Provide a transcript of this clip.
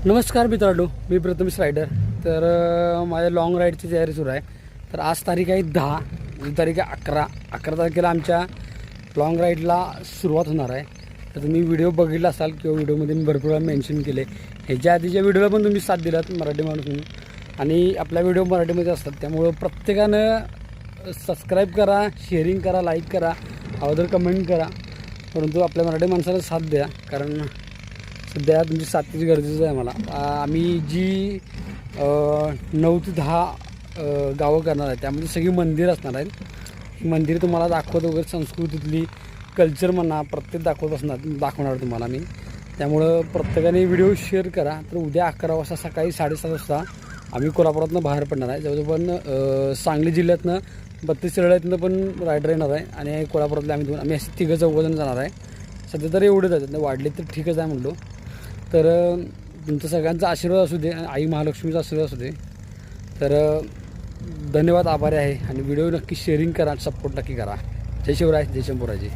नमस्कार मित्रांनो, मी प्रथमेश रायडर. तर माझ्या लॉंग राईडची तयारी सुरू आहे. तर आज तारीख आहे 10, उद्या तारीख आहे 11 तारखेला आमच्या लॉंग राईडला सुरुवात होणार आहे. तर तुम्ही व्हिडिओ बघितला असाल किंवा व्हिडिओमध्ये मी भरपूर मेन्शन केले. ह्याच्या आधीच्या व्हिडिओला पण तुम्ही साथ दिलात मराठी माणूस म्हणून, आणि आपल्या व्हिडिओ मराठीमध्ये असतात. त्यामुळं प्रत्येकानं सबस्क्राईब करा, शेअरिंग करा, लाईक करा, अगोदर कमेंट करा. परंतु आपल्या मराठी माणसाला साथ द्या, कारण सध्या तुमची साथीच गरजेचं आहे मला. आम्ही जी 9 ते 10 गावं करणार आहे, त्यामध्ये सगळी मंदिर असणार आहेत. ही मंदिर तुम्हाला दाखवत वगैरे संस्कृतीतली कल्चर म्हणा प्रत्येक दाखवणार तुम्हाला मी. त्यामुळं प्रत्येकाने व्हिडिओ शेअर करा. तर उद्या 11 वाजता सकाळी 7:30 वाजता आम्ही कोल्हापुरातनं बाहेर पडणार आहे. जवळजवळ पण सांगली जिल्ह्यातनं 32 शिराळ्यातनं पण रायडर येणार आहे, आणि कोल्हापुरातले आम्ही असे 3-4 जाणार आहे. सध्या तर एवढंच आहे, वाढले तर ठीकच आहे म्हणलो. तर तुमचा सगळ्यांचा आशीर्वाद असू दे, आई महालक्ष्मीचा आशीर्वाद असू दे. तर धन्यवाद, आभारी आहे. आणि व्हिडिओ नक्की शेअरिंग करा, सपोर्ट नक्की करा. जय शिवराय, जय शंभूराजे.